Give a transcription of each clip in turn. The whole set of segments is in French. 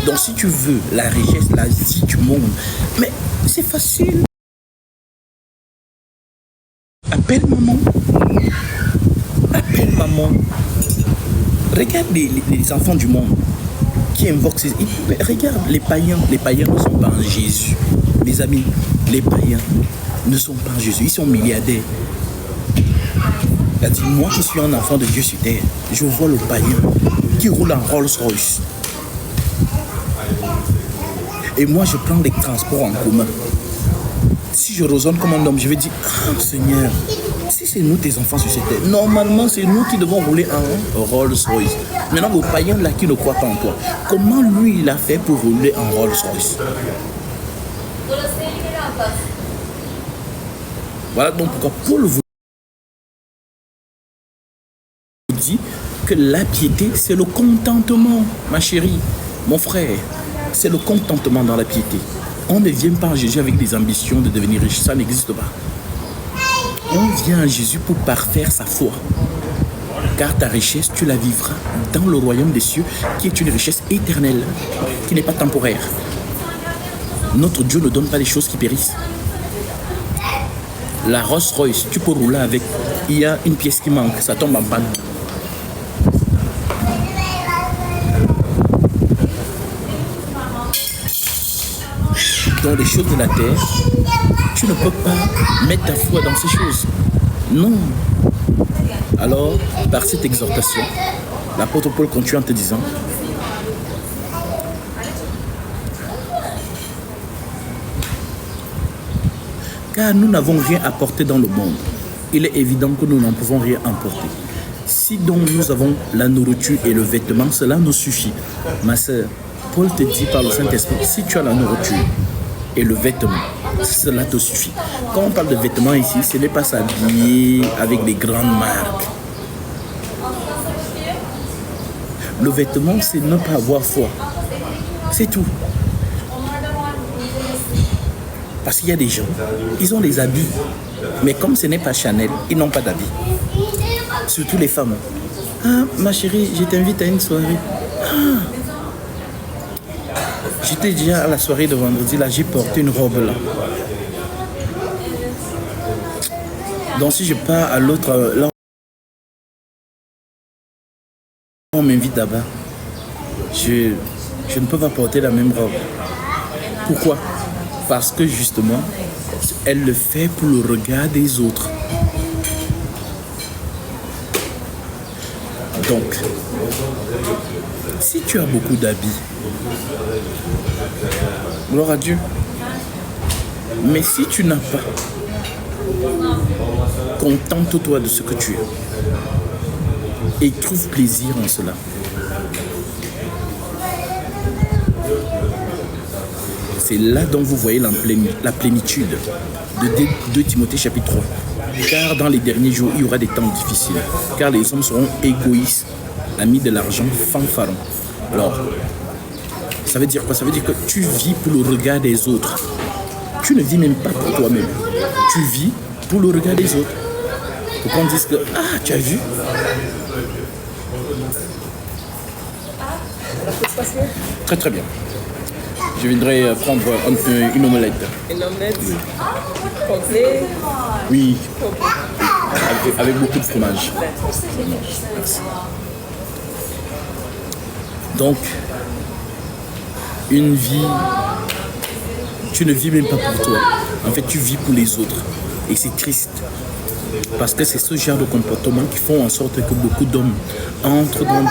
Donc si tu veux la richesse, la vie du monde, mais c'est facile. Appelle maman. Appelle maman. Regarde les enfants du monde qui invoquent ces... Regarde les païens. Les païens ne sont pas en Jésus. Mes amis, les païens ne sont pas en Jésus. Ils sont milliardaires. Il a dit, moi qui suis un enfant de Dieu sur terre, je vois le païen qui roule en Rolls-Royce. Et moi, je prends des transports en commun. Si je raisonne comme un homme, je vais dire, ah Seigneur, si c'est nous tes enfants sur cette terre, normalement c'est nous qui devons rouler en Rolls-Royce. Maintenant, le païen là qui ne croit pas en toi, comment lui il a fait pour rouler en Rolls-Royce? Voilà donc pourquoi Paul vous dit que la piété c'est le contentement, ma chérie, mon frère, c'est le contentement dans la piété. On ne vient pas à Jésus avec des ambitions de devenir riche, ça n'existe pas. On vient à Jésus pour parfaire sa foi. Car ta richesse, tu la vivras dans le royaume des cieux, qui est une richesse éternelle, qui n'est pas temporaire. Notre Dieu ne donne pas des choses qui périssent. La Rolls-Royce, tu peux rouler avec. Il y a une pièce qui manque, ça tombe en panne. Dans les choses de la terre, tu ne peux pas mettre ta foi dans ces choses. Non. Alors, par cette exhortation, l'apôtre Paul continue en te disant, car nous n'avons rien apporté dans le monde. Il est évident que nous n'en pouvons rien emporter. Si donc nous avons la nourriture et le vêtement, cela nous suffit. Ma sœur, Paul te dit par le Saint-Esprit, si tu as la nourriture et le vêtement, cela te suffit. Quand on parle de vêtements ici, ce n'est pas s'habiller avec des grandes marques. Le vêtement, c'est ne pas avoir foi. C'est tout. Parce qu'il y a des gens, ils ont des habits, mais comme ce n'est pas Chanel, ils n'ont pas d'habits. Surtout les femmes. Ah, ma chérie, je t'invite à une soirée. Ah. J'étais déjà à la soirée de vendredi, là, j'ai porté une robe là. Donc si je pars à l'autre, là, on m'invite là-bas. Je ne peux pas porter la même robe. Pourquoi? Parce que justement, elle le fait pour le regard des autres. Donc, si tu as beaucoup d'habits, gloire à Dieu. Mais si tu n'as pas, contente-toi de ce que tu as et trouve plaisir en cela. C'est là dont vous voyez la plénitude de 2 Timothée chapitre 3. Car dans les derniers jours, il y aura des temps difficiles. Car les hommes seront égoïstes, amis de l'argent, fanfarons. Alors, ça veut dire quoi? Ça veut dire que tu vis pour le regard des autres. Tu ne vis même pas pour toi-même. Tu vis pour le regard des autres. Pour qu'on dise que, ah, tu as vu? Très très bien. Je viendrai prendre une omelette. Une omelette? Oui. Complet? Oui. Avec beaucoup de fromage. Merci. Donc, une vie, tu ne vis même pas pour toi. En fait, tu vis pour les autres. Et c'est triste. Parce que c'est ce genre de comportement qui font en sorte que beaucoup d'hommes entrent dans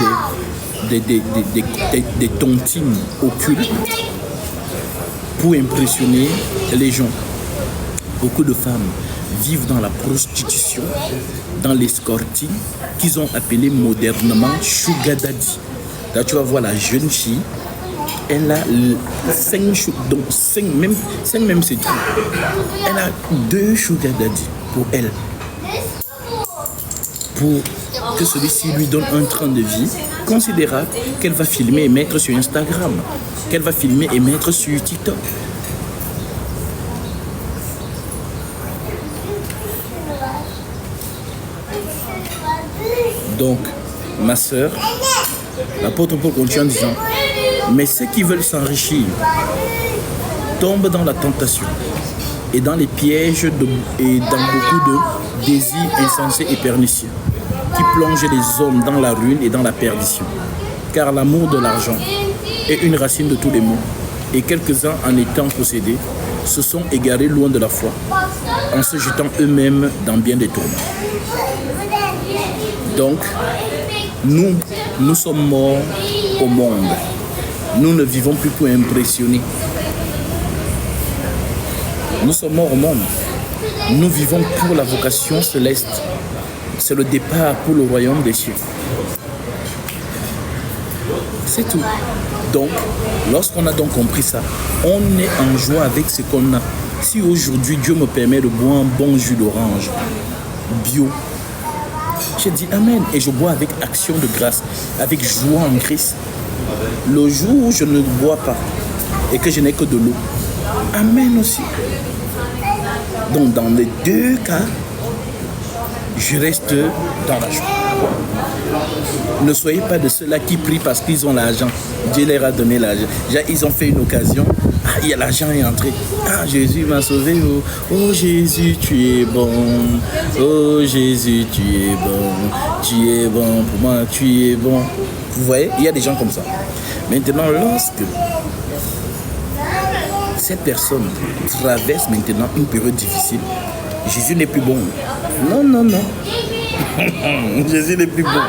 des tontines occultes pour impressionner les gens. Beaucoup de femmes vivent dans la prostitution, dans l'escorting, qu'ils ont appelé modernement sugar daddy. Là, tu vas voir la jeune fille, elle a 5 même c'est tout. Elle a 2 sugar daddy pour elle. Pour que celui-ci lui donne un train de vie considérable qu'elle va filmer et mettre sur Instagram, qu'elle va filmer et mettre sur TikTok. Donc, ma sœur, l'apôtre Paul continue en disant, Mais ceux qui veulent s'enrichir tombent dans la tentation et dans les pièges et dans beaucoup de désirs insensés et pernicieux qui plongent les hommes dans la ruine et dans la perdition. Car l'amour de l'argent est une racine de tous les maux, et quelques-uns en étant possédés se sont égarés loin de la foi, en se jetant eux-mêmes dans bien des tourments. Donc, nous sommes morts au monde. Nous ne vivons plus pour impressionner. Nous sommes morts au monde. Nous vivons pour la vocation céleste. C'est le départ pour le royaume des cieux. C'est tout. Donc, lorsqu'on a donc compris ça, on est en joie avec ce qu'on a. Si aujourd'hui Dieu me permet de boire un bon jus d'orange bio, je dis Amen et je bois avec action de grâce, avec joie en Christ. Le jour où je ne bois pas et que je n'ai que de l'eau, Amen aussi. Donc dans les deux cas, je reste dans la joie. Ne soyez pas de ceux-là qui prient parce qu'ils ont l'argent. Dieu leur a donné l'argent. Ils ont fait une occasion. Ah, il y a l'argent est entré. Ah, Jésus m'a sauvé. Oh, oh Jésus, tu es bon. Oh Jésus, tu es bon. Tu es bon pour moi, tu es bon. Vous voyez, il y a des gens comme ça. Maintenant, lorsque cette personne traverse maintenant une période difficile, Jésus n'est plus bon. Non, non, non. Jésus n'est plus bon.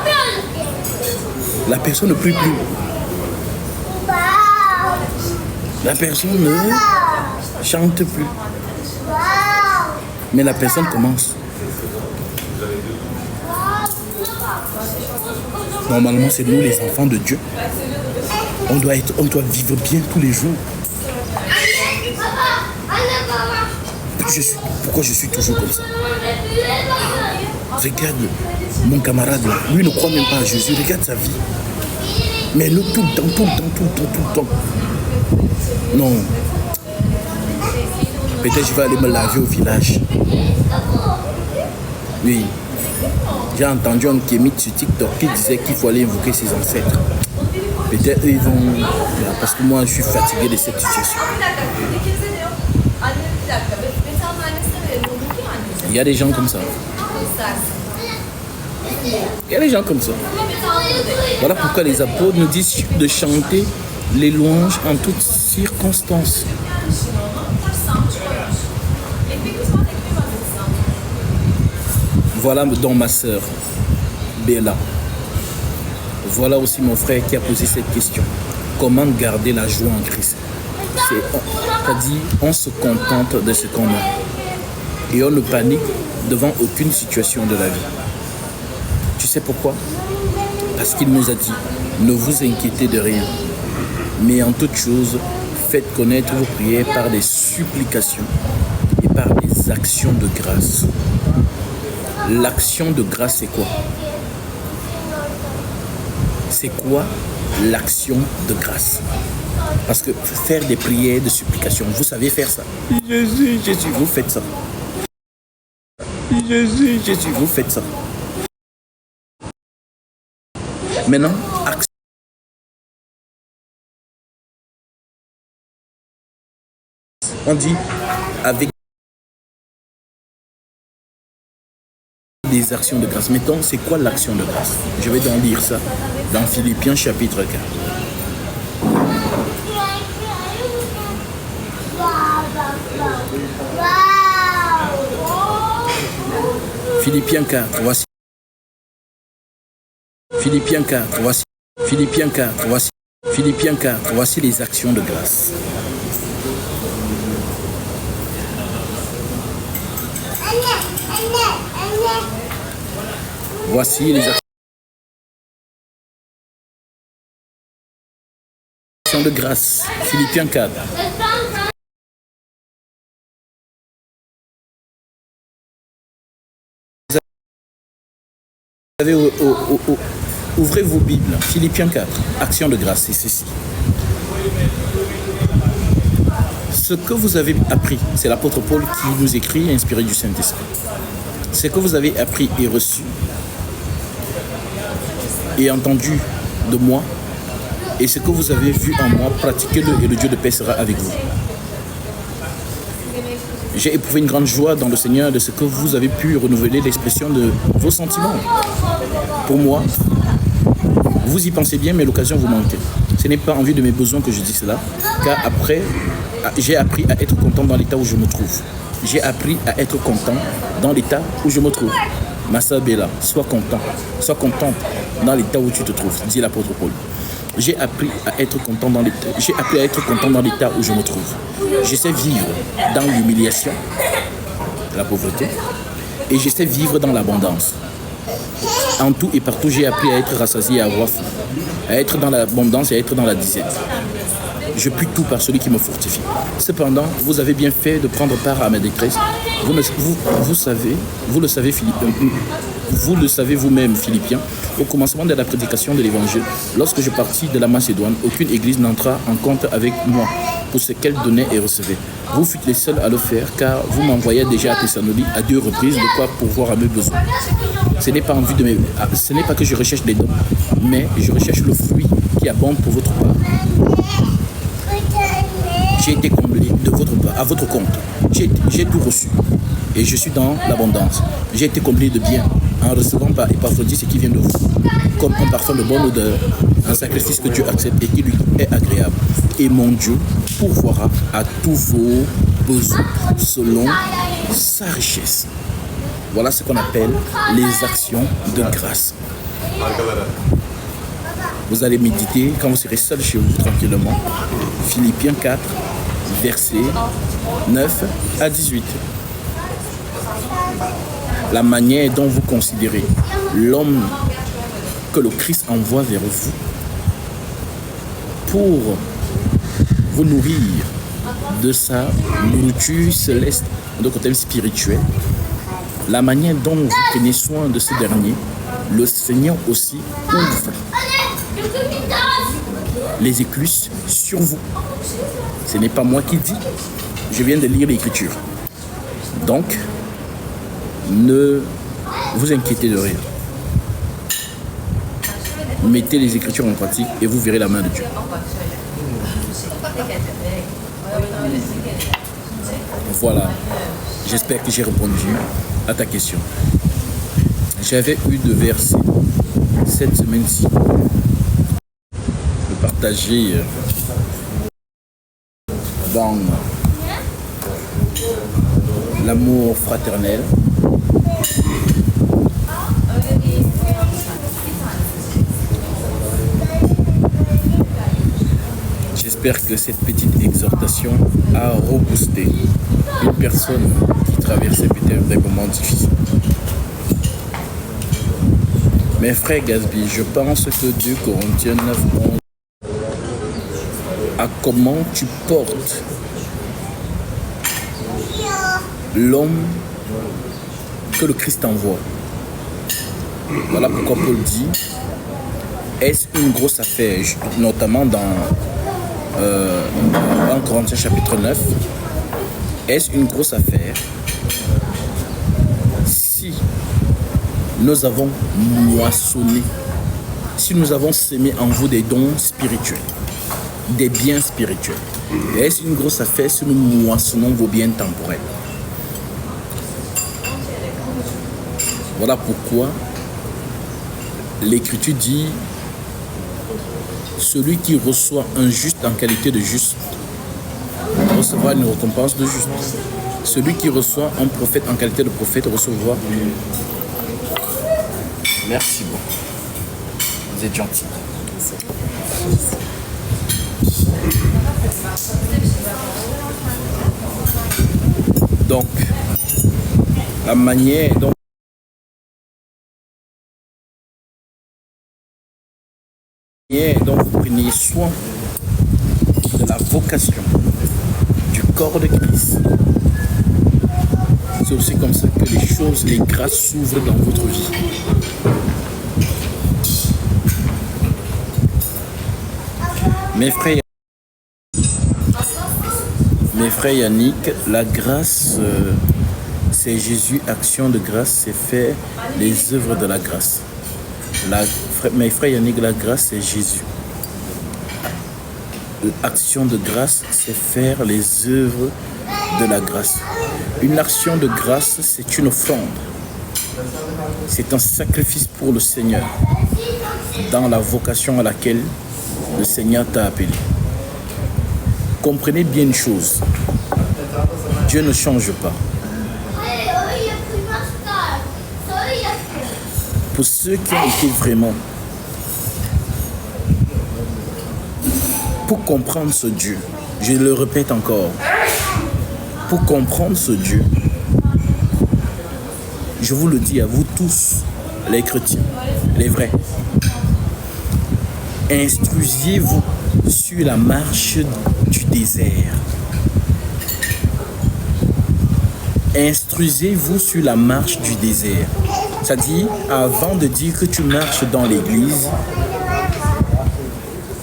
La personne ne prie plus. La personne ne chante plus. Mais la personne commence. Normalement, c'est nous les enfants de Dieu. On doit vivre bien tous les jours. Pourquoi je suis toujours comme ça? Regarde mon camarade là, lui ne croit même pas à Jésus, regarde sa vie. Mais nous tout le temps. Non. Peut-être je vais aller me laver au village. Oui. J'ai entendu un kémite sur TikTok qui disait qu'il faut aller invoquer ses ancêtres. Peut-être eux ils vont... Parce que moi je suis fatigué de cette situation. Il y a des gens comme ça. Il y a des gens comme ça. Voilà pourquoi les apôtres nous disent de chanter les louanges en toutes circonstances. Voilà donc ma sœur Béla. Voilà aussi mon frère qui a posé cette question. Comment garder la joie en Christ? C'est-à-dire, on se contente de ce qu'on a. Et on ne panique devant aucune situation de la vie. Tu sais pourquoi? Parce qu'il nous a dit, ne vous inquiétez de rien, mais en toute chose, faites connaître vos prières par des supplications et par des actions de grâce. L'action de grâce, c'est quoi? C'est quoi l'action de grâce? Parce que faire des prières de supplication, vous savez faire ça. Jésus, Jésus, vous faites ça. Jésus, Jésus, vous faites ça. Maintenant, on dit avec des actions de grâce. Mettons, c'est quoi l'action de grâce? Je vais donc lire ça dans Philippiens chapitre 4. Philippiens 4, voici. Philippiens 4, voici. Philippiens 4, voici. Philippiens 4, voici les actions de grâce. Voici les actions de grâce. Philippiens 4. Ouvrez vos Bibles. Philippiens 4. Action de grâce, c'est ceci. Ce que vous avez appris, c'est l'apôtre Paul qui nous écrit, inspiré du Saint-Esprit. Ce que vous avez appris et reçu et entendu de moi Et ce que vous avez vu en moi, pratiquez-le et le Dieu de paix sera avec vous. J'ai éprouvé une grande joie dans le Seigneur de ce que vous avez pu renouveler l'expression de vos sentiments. Pour moi, vous y pensez bien, mais l'occasion vous manque. Ce n'est pas en vue de mes besoins que je dis cela, car après, j'ai appris à être content dans l'état où je me trouve. J'ai appris à être content dans l'état où je me trouve. Ma sœur Bella, sois content, sois contente dans l'état où tu te trouves, dit l'apôtre Paul. J'ai appris à être content dans l'état. J'ai appris à être content dans l'état où je me trouve. Je sais vivre dans l'humiliation, la pauvreté, et je sais vivre dans l'abondance. En tout et partout, j'ai appris à être rassasié et à avoir faim, à être dans l'abondance et à être dans la disette. Je puis tout par celui qui me fortifie. Cependant, vous avez bien fait de prendre part à ma détresse. Vous le savez vous-même, Philippiens, au commencement de la prédication de l'Évangile, lorsque je partis de la Macédoine, aucune église n'entra en compte avec moi pour ce qu'elle donnait et recevait. Vous fûtes les seuls à le faire, car vous m'envoyez déjà à Thessalonique à 2 reprises, de quoi pourvoir à mes besoins. Ce n'est pas que je recherche des dons, mais je recherche le fruit qui abonde pour votre part. J'ai été comblé de votre part, à votre compte. J'ai tout reçu et je suis dans l'abondance. J'ai été comblé de bien en recevant par Épaphrodite ce qui vient de vous, comme un parfum de bonne odeur, un sacrifice que Dieu accepte et qui lui est agréable. Et mon Dieu pourvoira à tous vos besoins selon sa richesse. Voilà ce qu'on appelle les actions de grâce. Vous allez méditer quand vous serez seul chez vous tranquillement. Philippiens 4, versets 9 à 18. La manière dont vous considérez l'homme que le Christ envoie vers vous pour vous nourrir de sa nourriture céleste, de côté spirituel, la manière dont vous prenez soin de ce dernier, le Seigneur aussi ouvre les écluses sur vous. Ce n'est pas moi qui dis, je viens de lire l'Écriture. Donc, ne vous inquiétez de rien. Mettez les Écritures en pratique et vous verrez la main de Dieu. Voilà, j'espère que j'ai répondu à ta question. J'avais eu de versets cette semaine-ci de partager dans l'amour fraternel. J'espère que cette petite exhortation a reboosté une personne qui traversait peut-être des moments difficiles. Mes frères Gasby, je pense que 2 Corinthiens 9, 11 à comment tu portes l'homme que le Christ envoie. Voilà pourquoi Paul dit, est-ce une grosse affaire, notamment dans 1 Corinthiens chapitre 9, est-ce une grosse affaire si nous avons moissonné, si nous avons sémé en vous des dons spirituels, des biens spirituels? Est-ce une grosse affaire si nous moissonnons vos biens temporels? Voilà pourquoi l'Écriture dit, celui qui reçoit un juste en qualité de juste recevra une récompense de juste. Celui qui reçoit un prophète en qualité de prophète recevra. Merci beaucoup. Vous êtes gentil. Donc, la manière dont vous preniez soin de la vocation du corps de Christ, c'est aussi comme ça que les choses, les grâces s'ouvrent dans votre vie. Mes frères Yannick, la grâce, c'est Jésus, action de grâce, c'est faire les œuvres de la grâce. Mes frères Yannick, la grâce, c'est Jésus. L'action de grâce, c'est faire les œuvres de la grâce. Une action de grâce, c'est une offrande. C'est un sacrifice pour le Seigneur dans la vocation à laquelle le Seigneur t'a appelé. Comprenez bien une chose. Dieu ne change pas. Pour ceux qui ont été vraiment, pour comprendre ce Dieu, je le répète encore, pour comprendre ce Dieu, je vous le dis à vous tous, les chrétiens, les vrais, instruisez-vous sur la marche du désert. Instruisez-vous sur la marche du désert. C'est-à-dire, avant de dire que tu marches dans l'église,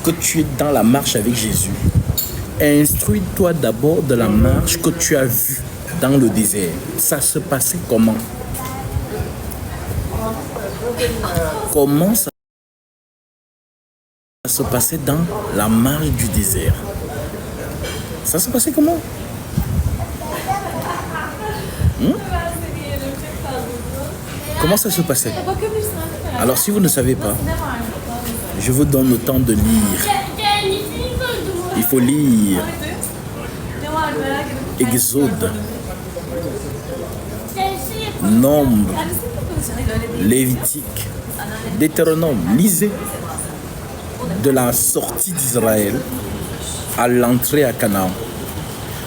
que tu es dans la marche avec Jésus, instruis-toi d'abord de la marche que tu as vue dans le désert. Ça se passait comment? Comment ça se passait dans la marche du désert? Ça se passait comment? Comment ça se passait? Alors si vous ne savez pas, je vous donne le temps de lire. Il faut lire Exode, Nombre, Lévitique, Deutéronome. Lisez de la sortie d'Israël à l'entrée à Canaan.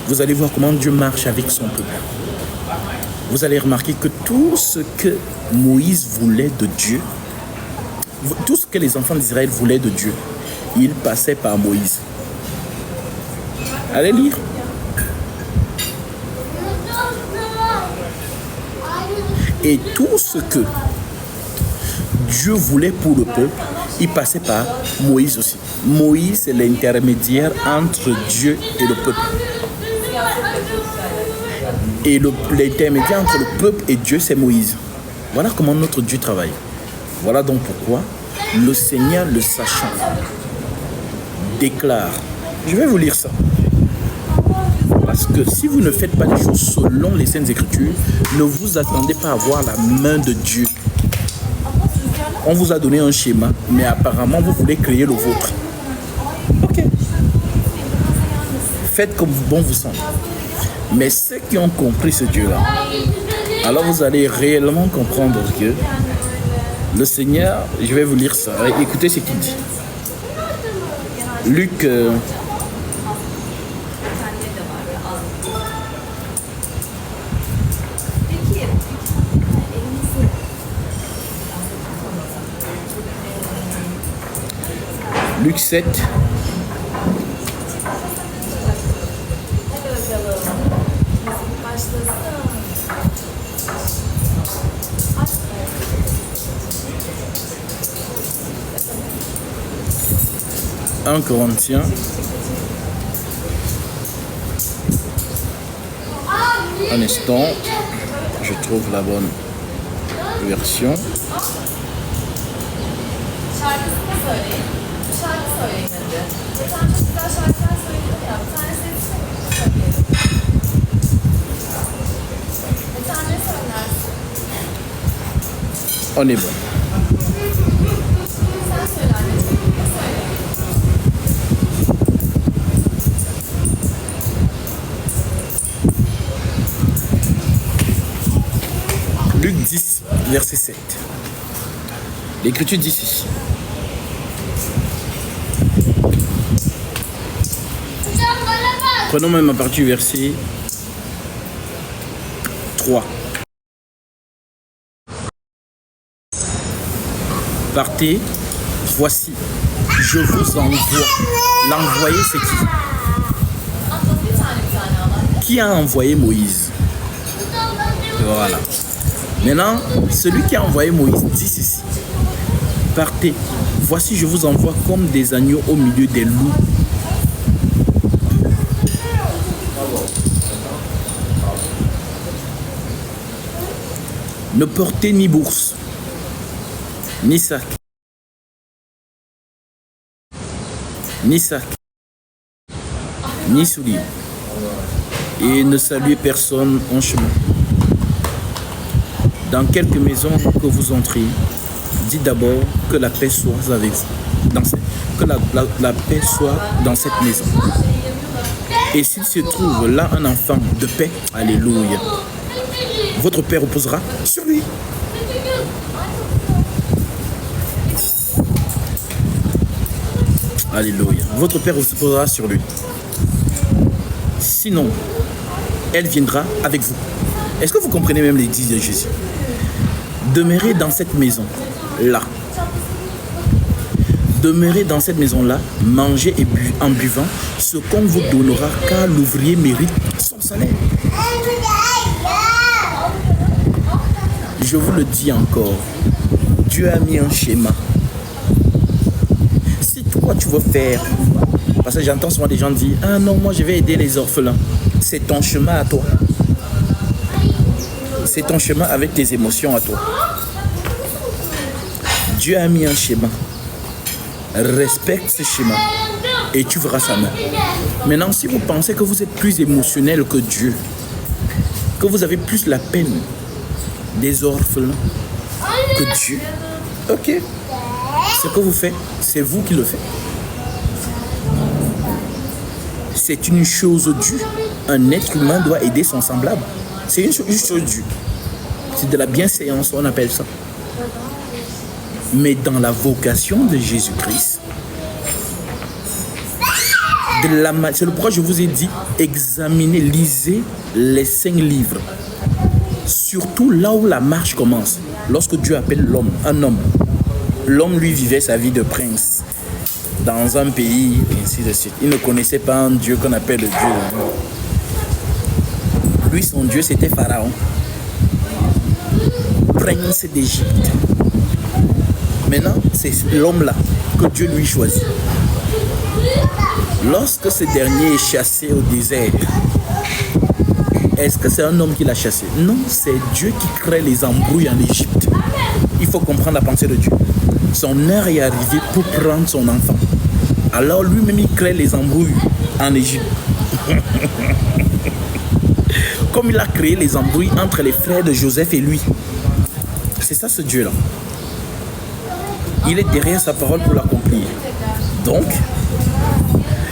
Vous allez voir comment Dieu marche avec son peuple. Vous allez remarquer que tout ce que Moïse voulait de Dieu, tout ce que les enfants d'Israël voulaient de Dieu, il passait par Moïse. Allez lire. Et tout ce que Dieu voulait pour le peuple, il passait par Moïse aussi. Moïse est l'intermédiaire entre Dieu et le peuple. Et l'intermédiaire entre le peuple et Dieu, c'est Moïse. Voilà comment notre Dieu travaille. Voilà donc pourquoi le Seigneur, le sachant, déclare. Je vais vous lire ça. Parce que si vous ne faites pas les choses selon les Saintes Écritures, ne vous attendez pas à voir la main de Dieu. On vous a donné un schéma, mais apparemment vous voulez créer le vôtre. Ok. Faites comme bon vous semble. Mais ceux qui ont compris ce Dieu-là, alors vous allez réellement comprendre que le Seigneur, je vais vous lire ça. Écoutez ce qu'il dit. Luc 7. Un Corinthiens. Un instant, je trouve la bonne version. On est bon. Luc 10, verset 7. L'Écriture dit ceci. Prenons même à partir du verset 3. Partez, voici, je vous envoie. L'envoyé, c'est qui? Qui a envoyé Moïse? Voilà. Maintenant, celui qui a envoyé Moïse dit ceci. Partez, voici, je vous envoie comme des agneaux au milieu des loups. Ne portez ni bourse, ni sac, ni souliers. Et ne saluez personne en chemin. Dans quelques maisons que vous entrez, dites d'abord que la paix soit avec vous. Que la paix soit dans cette maison. Et s'il se trouve là un enfant de paix, alléluia, votre paix reposera sur lui. Alléluia. Votre paix reposera sur lui. Sinon, elle viendra avec vous. Est-ce que vous comprenez même les dix de Jésus? Demeurez dans cette maison-là. Demeurez dans cette maison-là, mangez et en buvant ce qu'on vous donnera, car l'ouvrier mérite son salaire. Je vous le dis encore, Dieu a mis un schéma. Si toi tu veux faire, parce que j'entends souvent des gens dire, ah non, moi je vais aider les orphelins. C'est ton chemin à toi. C'est ton chemin avec tes émotions à toi. Dieu a mis un schéma. Respecte ce schéma et tu verras sa main. Maintenant, si vous pensez que vous êtes plus émotionnel que Dieu, que vous avez plus la peine des orphelins que Dieu, ok, ce que vous faites, c'est vous qui le faites. C'est une chose due. Un être humain doit aider son semblable. C'est une chose due. C'est de la bienséance, on appelle ça. Mais dans la vocation de Jésus-Christ, c'est le pourquoi je vous ai dit, examinez, lisez les 5 livres. Surtout là où la marche commence. Lorsque Dieu appelle l'homme, un homme. L'homme, lui, vivait sa vie de prince dans un pays, et ainsi de suite. Il ne connaissait pas un Dieu qu'on appelle le Dieu. Lui, son Dieu, c'était Pharaon, prince d'Égypte. Maintenant, c'est l'homme-là que Dieu lui choisit. Lorsque ce dernier est chassé au désert, est-ce que c'est un homme qui l'a chassé? Non, c'est Dieu qui crée les embrouilles en Égypte. Il faut comprendre la pensée de Dieu. Son heure est arrivée pour prendre son enfant. Alors lui-même, il crée les embrouilles en Égypte. Comme il a créé les embrouilles entre les frères de Joseph et lui. C'est ça ce Dieu-là. Il est derrière sa parole pour l'accomplir. Donc,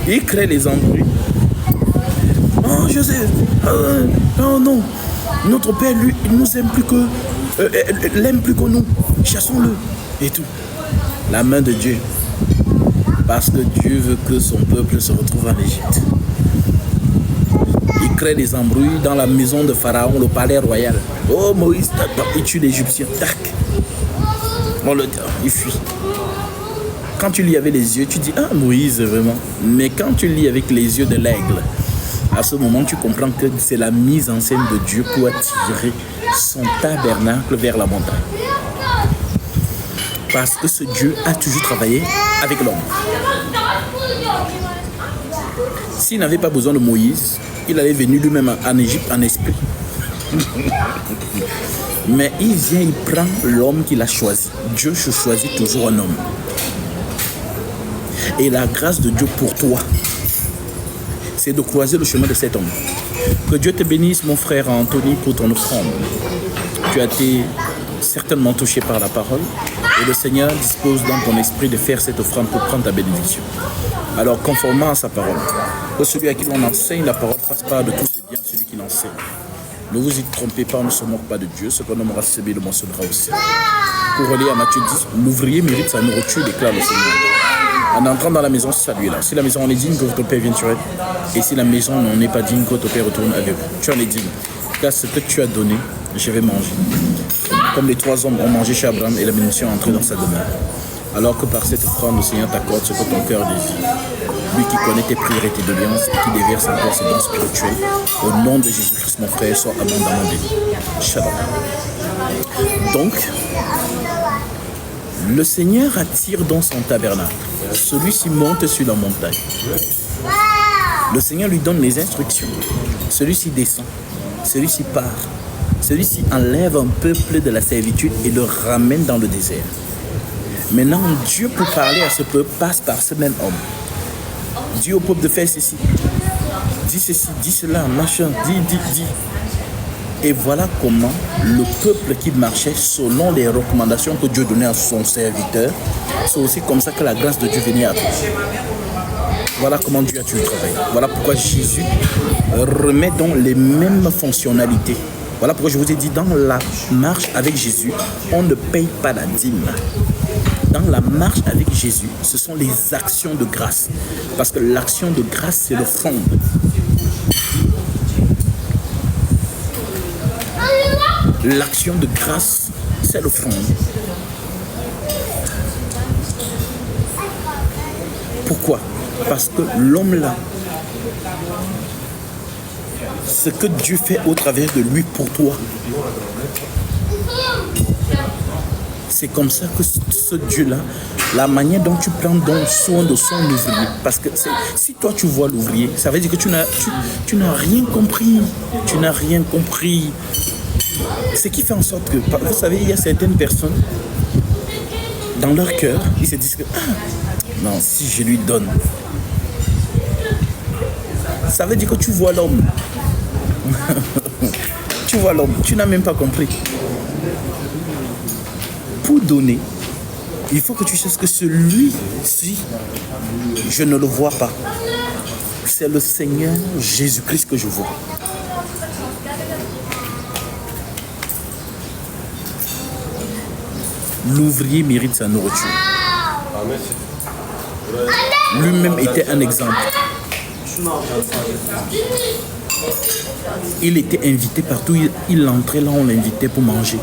il crée les embrouilles. Oh Joseph, oh non, notre père lui, il nous aime plus que, l'aime plus que nous. Chassons-le et tout. La main de Dieu, parce que Dieu veut que son peuple se retrouve en Égypte. Il crée des embrouilles dans la maison de Pharaon, le palais royal. Oh Moïse, il tue l'Égyptien. Tac. Il fuit. Quand tu lis avec les yeux, tu dis, ah Moïse, vraiment. Mais quand tu lis avec les yeux de l'aigle, à ce moment, tu comprends que c'est la mise en scène de Dieu pour attirer son tabernacle vers la montagne. Parce que ce Dieu a toujours travaillé avec l'homme. S'il n'avait pas besoin de Moïse, il allait venir lui-même en Égypte en esprit. Mais il vient, il prend l'homme qu'il a choisi. Dieu choisit toujours un homme. Et la grâce de Dieu pour toi, c'est de croiser le chemin de cet homme. Que Dieu te bénisse, mon frère Anthony, pour ton offrande. Tu as été certainement touché par la parole. Et le Seigneur dispose dans ton esprit de faire cette offrande pour prendre ta bénédiction. Alors, conformément à sa parole, que celui à qui l'on enseigne la parole fasse part de tous ses biens à celui qui l'enseigne. Ne vous y trompez pas, on ne se moque pas de Dieu. Ce qu'on aura semé, le mentionnera aussi. Pour relire à Matthieu 10, l'ouvrier mérite sa nourriture, déclare le Seigneur. En entrant dans la maison, saluez-la. Si la maison en est digne, que votre Père vienne sur elle. Et si la maison n'en est pas digne, que votre Père retourne avec vous. Tu en es digne. Car ce que tu as donné, je vais manger. Comme les 3 hommes ont mangé chez Abraham et la bénédiction est entrée dans sa demeure. Alors que par cette offrande, le Seigneur t'accorde ce que ton cœur désire. Lui qui connaît tes prières et tes doléances et qui déverse encore ses dons spirituels, au nom de Jésus-Christ, mon frère, sois abondamment béni. Shalom. Donc, le Seigneur attire dans son tabernacle. Celui-ci monte sur la montagne. Le Seigneur lui donne les instructions. Celui-ci descend. Celui-ci part. Celui-ci enlève un peuple de la servitude et le ramène dans le désert. Maintenant, Dieu, pour parler à ce peuple, passe par ce même homme. Dis au peuple de faire ceci. dis ceci, dis cela, machin, dis. Et voilà comment le peuple qui marchait selon les recommandations que Dieu donnait à son serviteur, c'est aussi comme ça que la grâce de Dieu venait à toi. Voilà comment Dieu a tué le travail. Voilà pourquoi Jésus remet donc les mêmes fonctionnalités. Voilà pourquoi je vous ai dit, dans la marche avec Jésus, on ne paye pas la dîme. Dans la marche avec Jésus, ce sont les actions de grâce. Parce que l'action de grâce, c'est l'offrande. L'action de grâce, c'est l'offrande. Pourquoi? Parce que l'homme là, ce que Dieu fait au travers de lui pour toi, c'est comme ça que ce Dieu-là, la manière dont tu prends donc soin de son ouvrier, parce que si toi tu vois l'ouvrier, ça veut dire que tu n'as rien compris. Tu n'as rien compris. Ce qui fait en sorte que, vous savez, il y a certaines personnes, dans leur cœur, ils se disent que, non, si je lui donne, ça veut dire que tu vois l'homme. Tu vois l'homme, tu n'as même pas compris. Pour donner, il faut que tu saches que celui-ci, je ne le vois pas. C'est le Seigneur Jésus-Christ que je vois. L'ouvrier mérite sa nourriture. Lui-même était un exemple. Il était invité partout. Il entrait là, on l'invitait pour manger.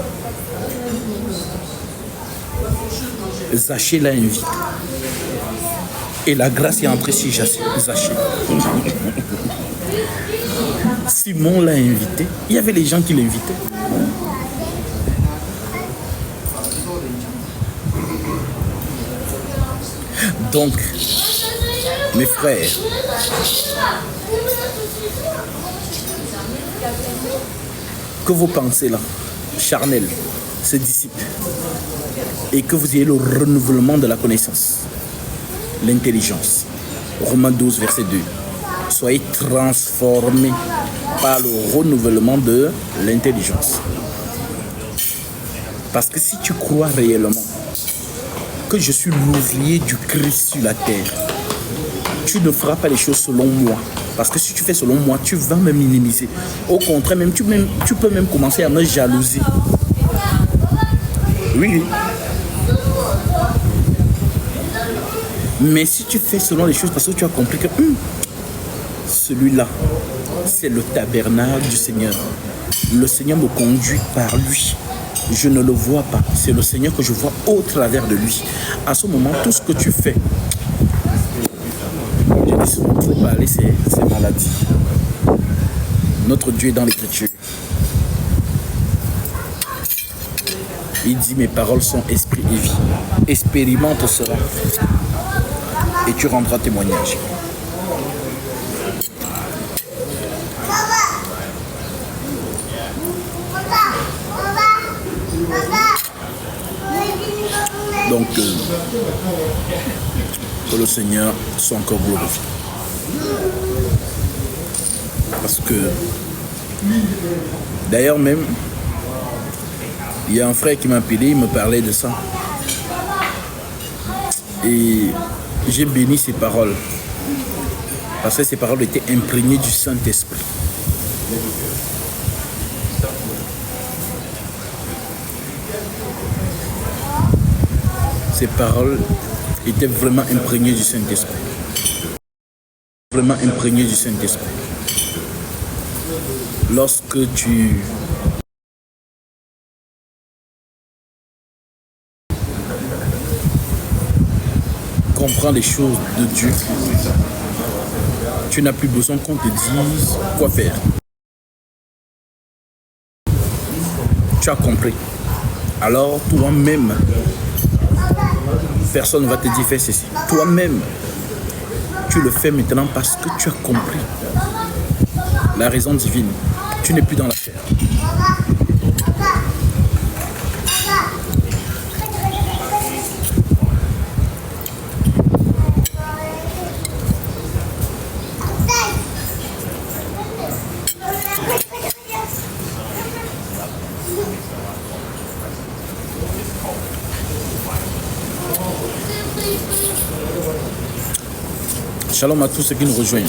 Zachée l'a invité. Et la grâce est entrée sur Zachée. Simon l'a invité. Il y avait les gens qui l'invitaient. Donc, mes frères, que vos pensées là, charnelles, se dissipent et que vous ayez le renouvellement de la connaissance, l'intelligence. Romains 12, verset 2. Soyez transformés par le renouvellement de l'intelligence. Parce que si tu crois réellement que je suis l'ouvrier du Christ sur la terre, tu ne feras pas les choses selon moi. Parce que si tu fais selon moi, tu vas me minimiser. Au contraire, tu peux même commencer à me jalouser. Oui. Mais si tu fais selon les choses, parce que tu as compris que celui-là, c'est le tabernacle du Seigneur. Le Seigneur me conduit par lui. Je ne le vois pas. C'est le Seigneur que je vois au travers de lui. À ce moment, tout ce que tu fais, je dis souvent, trop parler, c'est maladie. Notre Dieu est dans l'Écriture. Il dit, mes paroles sont esprit et vie. Expérimente cela et tu rendras témoignage. Donc, que le Seigneur soit encore glorifié. Parce que, d'ailleurs même, il y a un frère qui m'a appelé, il me parlait de ça. Et j'ai béni ses paroles. Parce que ces paroles étaient imprégnées du Saint-Esprit. Ces paroles étaient vraiment imprégnées du Saint-Esprit. Vraiment imprégnées du Saint-Esprit. Lorsque tu comprends les choses de Dieu, tu n'as plus besoin qu'on te dise quoi faire. Tu as compris. Alors toi-même, personne ne va te dire fais ceci. Toi-même, tu le fais maintenant parce que tu as compris la raison divine. Tu n'es plus dans la chair. Shalom à tous ceux qui nous rejoignent.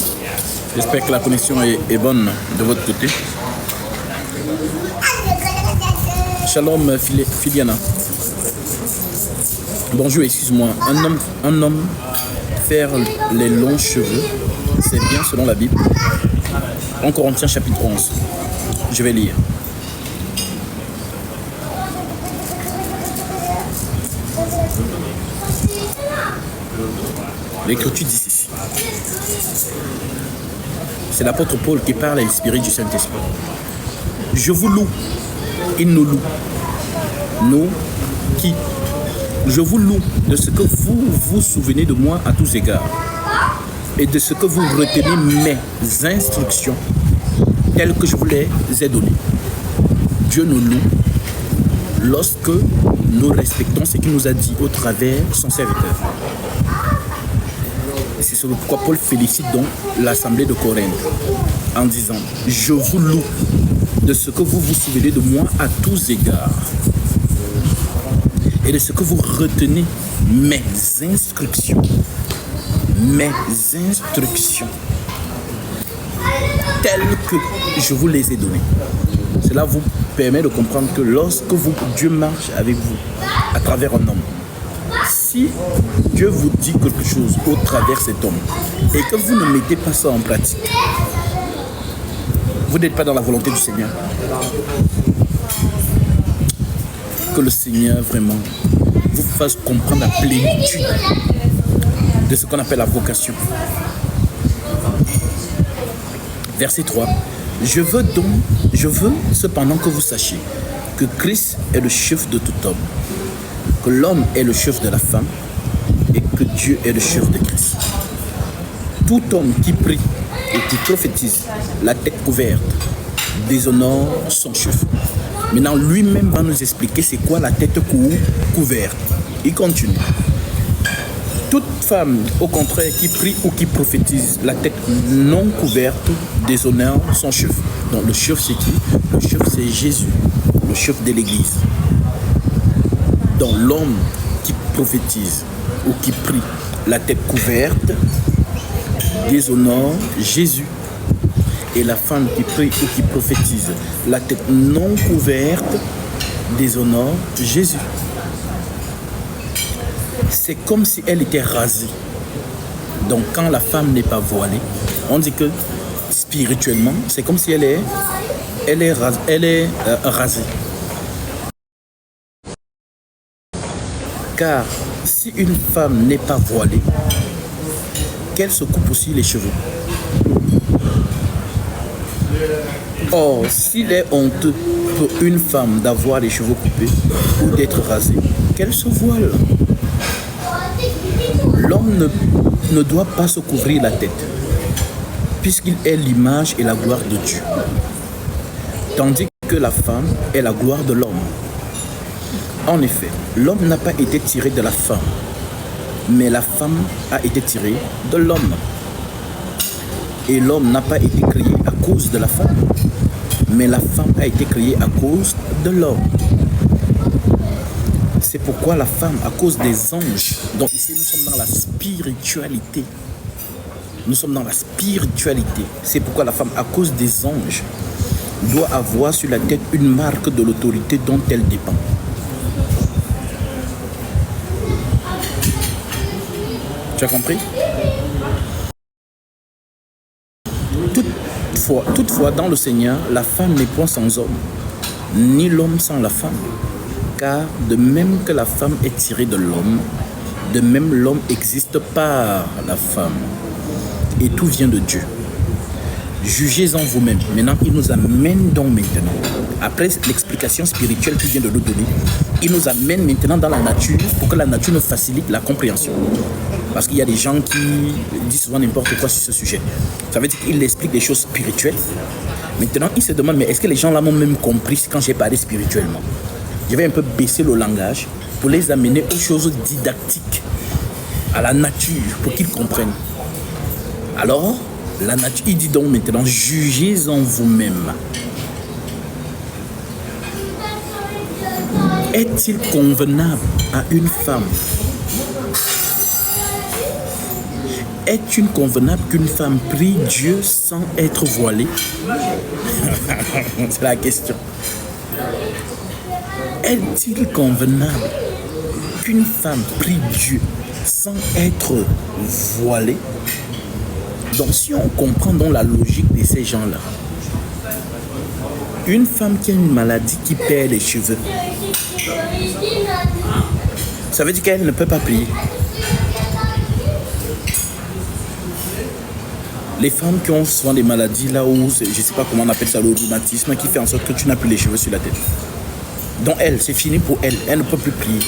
J'espère que la connexion est bonne de votre côté. Shalom Filiana. Bonjour, excuse-moi. Un homme faire les longs cheveux, c'est bien selon la Bible. En Corinthiens chapitre 11. Je vais lire. L'Écriture dit ceci. C'est l'apôtre Paul qui parle à l'Esprit du Saint-Esprit. Je vous loue. Il nous loue. Nous qui? Je vous loue de ce que vous vous souvenez de moi à tous égards et de ce que vous retenez mes instructions telles que je vous les ai données. Dieu nous loue lorsque nous respectons ce qu'il nous a dit au travers de son serviteur. C'est sur pourquoi Paul félicite donc l'assemblée de Corinthe en disant « Je vous loue de ce que vous vous souvenez de moi à tous égards et de ce que vous retenez mes instructions. Mes instructions telles que je vous les ai données. » Cela vous permet de comprendre que lorsque Dieu marche avec vous à travers un homme, si Dieu vous dit quelque chose au travers de cet homme et que vous ne mettez pas ça en pratique, vous n'êtes pas dans la volonté du Seigneur. Que le Seigneur vraiment vous fasse comprendre la plénitude de ce qu'on appelle la vocation. Verset 3. Je veux cependant que vous sachiez que Christ est le chef de tout homme, que l'homme est le chef de la femme et que Dieu est le chef de Christ. Tout homme qui prie et qui prophétise la tête couverte déshonore son chef. Maintenant, lui-même va nous expliquer c'est quoi la tête couverte. Il continue. Toute femme, au contraire, qui prie ou qui prophétise la tête non couverte déshonore son chef. Donc le chef c'est qui? Le chef c'est Jésus, le chef de l'Église. Donc l'homme qui prophétise ou qui prie la tête couverte déshonore Jésus. Et la femme qui prie ou qui prophétise la tête non couverte déshonore Jésus. C'est comme si elle était rasée. Donc quand la femme n'est pas voilée, on dit que spirituellement, c'est comme si elle est rasée. Car si une femme n'est pas voilée, qu'elle se coupe aussi les cheveux. Or, s'il est honteux pour une femme d'avoir les cheveux coupés ou d'être rasée, qu'elle se voile. L'homme ne doit pas se couvrir la tête, puisqu'il est l'image et la gloire de Dieu, tandis que la femme est la gloire de l'homme. En effet, l'homme n'a pas été tiré de la femme, mais la femme a été tirée de l'homme. Et l'homme n'a pas été créé à cause de la femme, mais la femme a été créée à cause de l'homme. C'est pourquoi la femme, à cause des anges, donc ici nous sommes dans la spiritualité. Nous sommes dans la spiritualité. C'est pourquoi la femme, à cause des anges, doit avoir sur la tête une marque de l'autorité dont elle dépend. Tu as compris? Toutefois, dans le Seigneur, la femme n'est point sans homme, ni l'homme sans la femme. Car de même que la femme est tirée de l'homme, de même l'homme existe par la femme. Et tout vient de Dieu. Jugez-en vous-même. Maintenant, il nous amène donc maintenant, après l'explication spirituelle qu'il vient de nous donner, il nous amène maintenant dans la nature pour que la nature nous facilite la compréhension. Parce qu'il y a des gens qui disent souvent n'importe quoi sur ce sujet. Ça veut dire qu'il explique des choses spirituelles. Maintenant, il se demande, mais est-ce que les gens là m'ont même compris quand j'ai parlé spirituellement? Je vais un peu baisser le langage pour les amener aux choses didactiques, à la nature, pour qu'ils comprennent. Alors, la nature, il dit donc maintenant, jugez-en vous-même. Est-il convenable à une femme Est-il convenable qu'une femme prie Dieu sans être voilée? C'est la question. Est-il convenable qu'une femme prie Dieu sans être voilée? Donc si on comprend donc la logique de ces gens-là, une femme qui a une maladie qui perd les cheveux, ça veut dire qu'elle ne peut pas prier. Les femmes qui ont souvent des maladies là où, je ne sais pas comment on appelle ça, le rhumatisme, qui fait en sorte que tu n'as plus les cheveux sur la tête. Donc elle, c'est fini pour elle. Elle ne peut plus prier.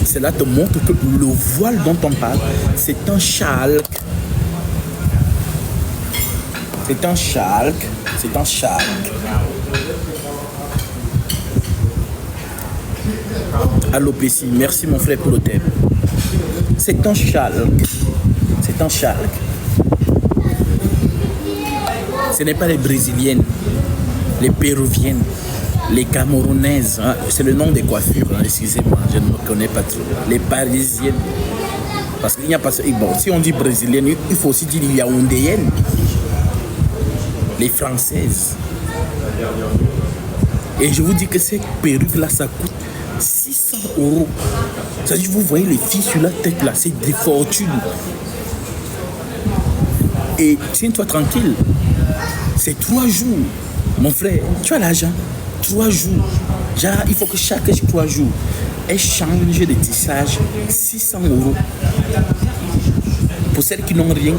Cela te montre que le voile dont on parle, c'est un châle. C'est un châle. C'est un châle. Alopécie, merci mon frère pour le thème. C'est un châle. C'est un châle. Ce n'est pas les brésiliennes, les péruviennes, les camerounaises. Hein. C'est le nom des coiffures, hein. Excusez-moi, je ne me connais pas trop. Les parisiennes. Parce qu'il n'y a pas. Bon, si on dit brésilienne, il faut aussi dire yaoundéenne. Les françaises. Et je vous dis que ces perruques-là, ça coûte 600 €. C'est-à-dire, vous voyez les filles sur la tête là, c'est des fortunes. Et tiens-toi tranquille, c'est 3 jours. Mon frère, tu as l'argent, 3 jours. Genre, il faut que chaque 3 jours, elle change de tissage, 600 €. Pour celles qui n'ont rien,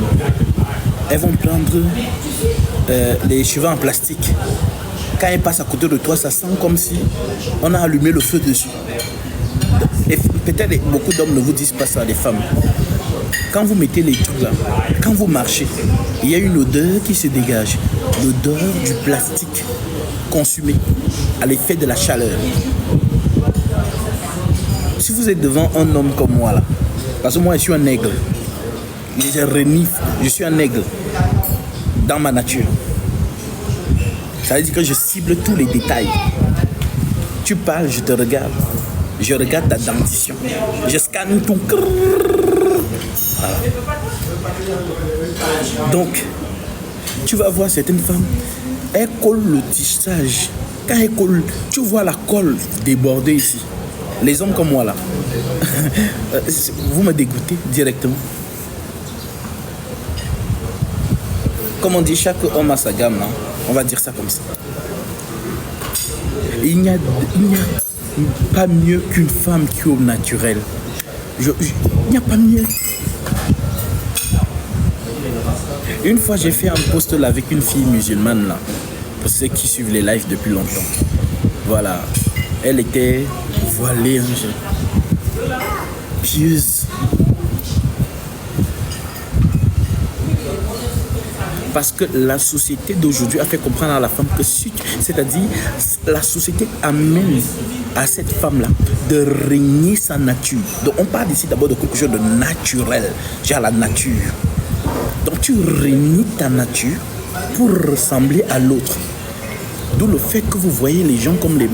elles vont prendre les cheveux en plastique. Quand elles passent à côté de toi, ça sent comme si on a allumé le feu dessus. Et peut-être beaucoup d'hommes ne vous disent pas ça, les femmes. Quand vous mettez les trucs là, quand vous marchez, il y a une odeur qui se dégage. L'odeur du plastique consumé à l'effet de la chaleur. Si vous êtes devant un homme comme moi là, parce que moi je suis un aigle, je renifle, je suis un aigle dans ma nature. Ça veut dire que je cible tous les détails. Tu parles, je te regarde. Je regarde ta dentition. Je scanne ton... Voilà. Donc, tu vas voir certaines femmes, elles collent le tissage. Quand elles collent, tu vois la colle déborder ici. Les hommes comme moi là, vous me dégoûtez directement. Comme on dit, chaque homme a sa gamme, hein? On va dire ça comme ça. Il n'y a pas mieux qu'une femme qui est au naturel. Il n'y a pas mieux. Une fois, j'ai fait un post là avec une fille musulmane là, pour ceux qui suivent les lives depuis longtemps. Voilà. Elle était voilée, pieuse. Parce que la société d'aujourd'hui a fait comprendre à la femme que c'est-à-dire la société amène à cette femme-là de régner sa nature. Donc on parle ici d'abord de quelque chose de naturel, genre la nature. Donc tu régnes ta nature pour ressembler à l'autre. D'où le fait que vous voyez les gens comme les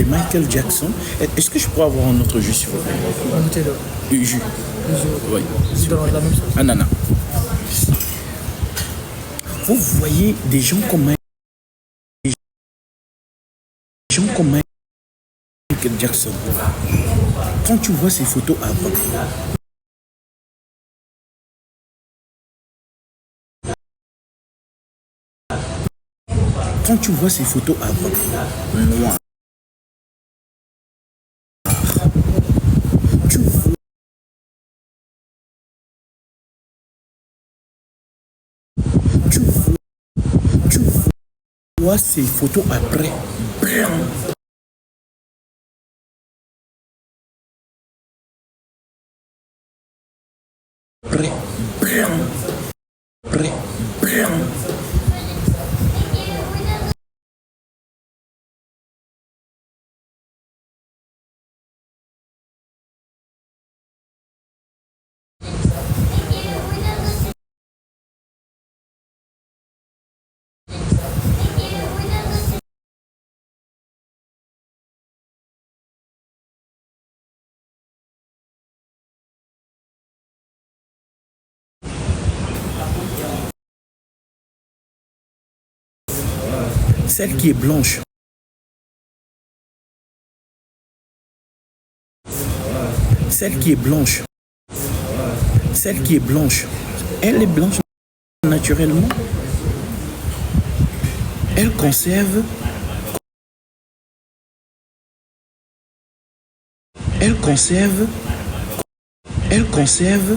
Michael Jackson. Est-ce que je pourrais avoir un autre jus s'il vous plaît? Du jus. Oui. Un ananas. Vous voyez des gens comme Michael Jackson. Quand tu vois ces photos avant, noir, tu vois ces photos après, blanc. Blanc. Celle qui est blanche. Celle qui est blanche. Celle qui est blanche. Elle est blanche naturellement. Elle conserve. Elle conserve. Elle conserve.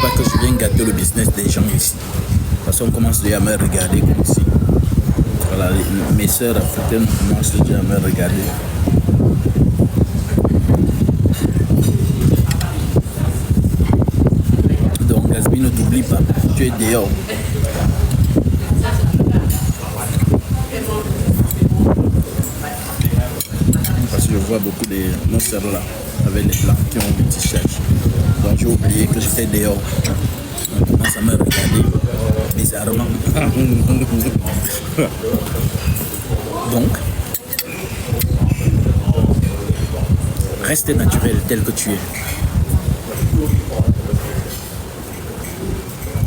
Pas que je viens gâter le business des gens ici. Parce qu'on commence déjà à me regarder comme ici. Voilà, mes sœurs africaines commencent déjà à me regarder. Donc, Gasby, ne t'oublie pas, tu es dehors. Parce que je vois beaucoup de nos sœurs là, avec les blancs qui ont des t-shirts. Donc, j'ai oublié que j'étais dehors. On commence à me regarder bizarrement. Donc, reste naturel tel que tu es.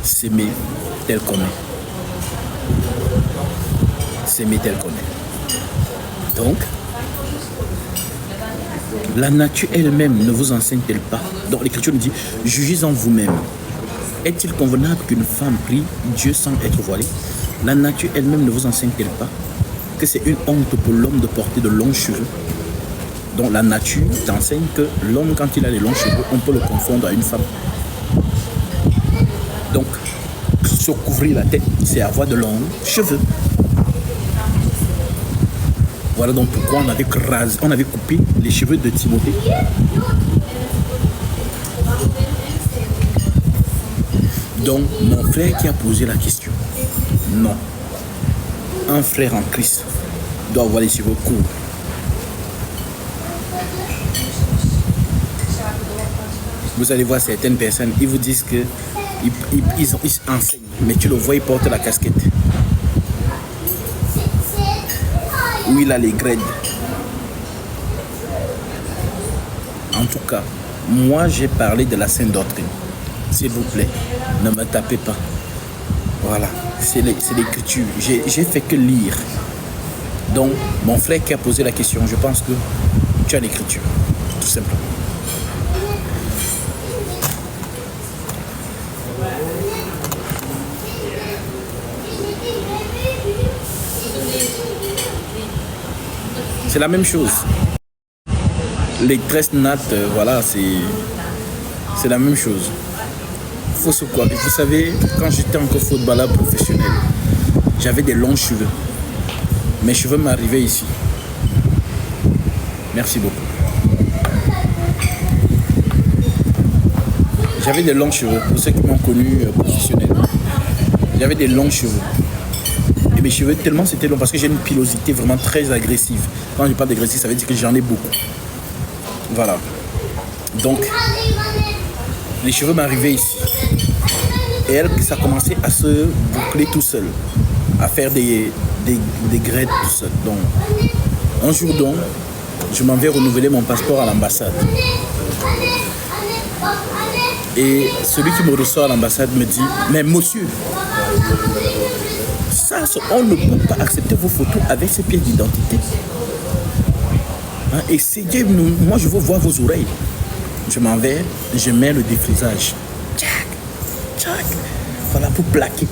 S'aimer tel qu'on est. S'aimer tel qu'on est. Donc, la nature elle-même ne vous enseigne-t-elle pas? Donc l'Écriture nous dit, jugez en vous-même. Est-il convenable qu'une femme prie Dieu sans être voilée? La nature elle-même ne vous enseigne-t-elle pas que c'est une honte pour l'homme de porter de longs cheveux? Donc la nature t'enseigne que l'homme, quand il a les longs cheveux, on peut le confondre à une femme. Donc, se couvrir la tête, c'est avoir de longs cheveux. Voilà donc pourquoi on avait coupé les cheveux de Timothée. Donc, mon frère qui a posé la question, non. Un frère en Christ doit avoir les cheveux courts. Vous allez voir certaines personnes, ils vous disent que ils enseignent, mais tu le vois, il porte la casquette. Où il a les grades. En tout cas, moi j'ai parlé de la sainte doctrine. S'il vous plaît, ne me tapez pas. Voilà, c'est l'écriture. J'ai fait que lire. Donc, mon frère qui a posé la question, je pense que tu as l'écriture, tout simplement. C'est la même chose. Les tresses nattes, voilà, c'est la même chose. Faut se quoi. Vous savez, quand j'étais encore footballeur professionnel, j'avais des longs cheveux. Mes cheveux m'arrivaient ici. Merci beaucoup. J'avais des longs cheveux, pour ceux qui m'ont connu professionnel. J'avais des longs cheveux. Et mes cheveux, tellement c'était long, parce que j'ai une pilosité vraiment très agressive. Quand je parle d'agressif, ça veut dire que j'en ai beaucoup. Voilà. Donc, les cheveux m'arrivaient ici. Et elle, ça commençait à se boucler tout seul, à faire des grêtes tout seul. Donc, un jour donc, je m'en vais renouveler mon passeport à l'ambassade. Et celui qui me reçoit à l'ambassade me dit, mais monsieur, ça, on ne peut pas accepter vos photos avec ces pièces d'identité. Hein, essayez, moi je veux voir vos oreilles. Je m'en vais, je mets le défrisage. Tchac, tchac. Voilà, pour plaquer.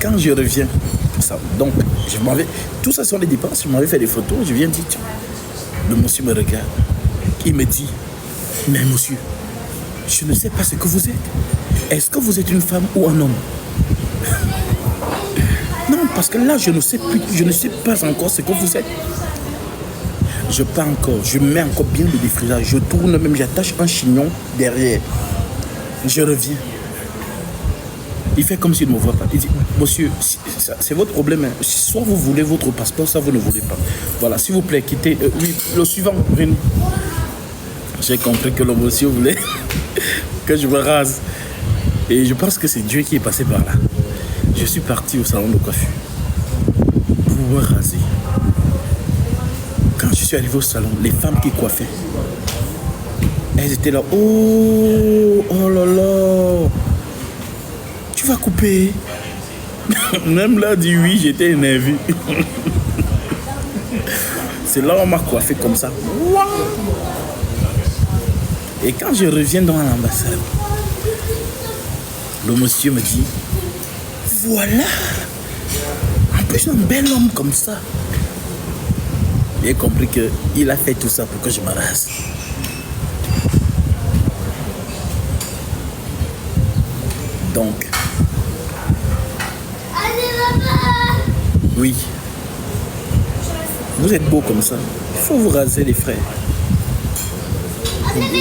Quand je reviens, ça, donc je m'en vais. Tout ça sont les dépenses, je m'en vais faire des photos, je viens dire, tiens, le monsieur me regarde. Il me dit, mais monsieur, je ne sais pas ce que vous êtes. Est-ce que vous êtes une femme ou un homme? Non, parce que là, je ne sais plus, je ne sais pas encore ce que vous êtes. Je pars encore, je mets encore bien le défrisage, je tourne même, j'attache un chignon derrière. Je reviens. Il fait comme s'il ne me voit pas. Il dit, monsieur, c'est votre problème. Hein. Soit vous voulez votre passeport, soit vous ne voulez pas. Voilà, s'il vous plaît, quittez. Oui, le suivant, venez. J'ai compris que le monsieur voulait que je me rase. Et je pense que c'est Dieu qui est passé par là. Je suis parti au salon de coiffure pour me raser. Quand je suis arrivé au salon, les femmes qui coiffaient, elles étaient là. Oh, oh là là. Tu vas couper. Même là, dit oui, j'étais énervé. C'est là où on m'a coiffé comme ça. Et quand je reviens dans l'ambassade, le monsieur me dit, voilà. En plus, un bel homme comme ça. J'ai compris qu'il a fait tout ça pour que je me rase. Donc, oui, vous êtes beau comme ça. Il faut vous raser les frères.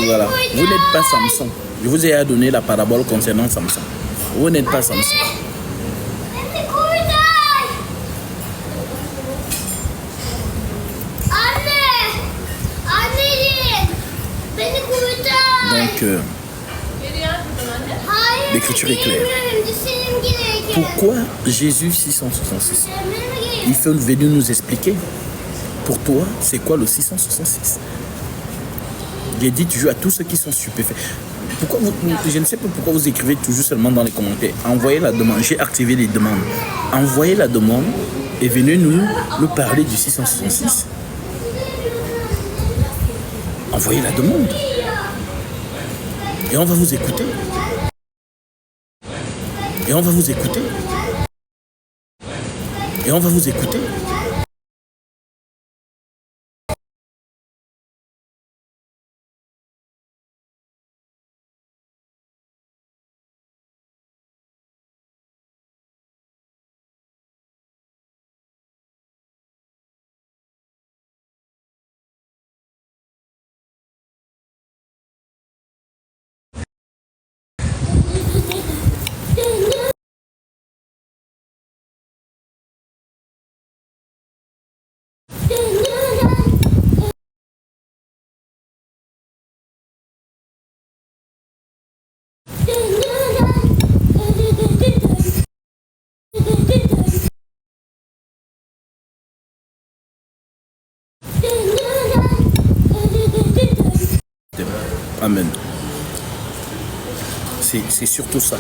Voilà. Vous n'êtes pas Samson. Je vous ai donné la parabole concernant Samson. Vous n'êtes pas Samson. Donc, l'écriture est claire. Pourquoi Jésus 666? Il fait venir nous expliquer. Pour toi, c'est quoi le 666? J'ai dit toujours à tous ceux qui sont stupéfaits. Pourquoi je ne sais pas pourquoi vous écrivez toujours seulement dans les commentaires. Envoyez la demande. J'ai activé les demandes. Envoyez la demande et venez nous parler du 666. Envoyez la demande. Et on va vous écouter. Et on va vous écouter. Et on va vous écouter. Amen. C'est surtout ça.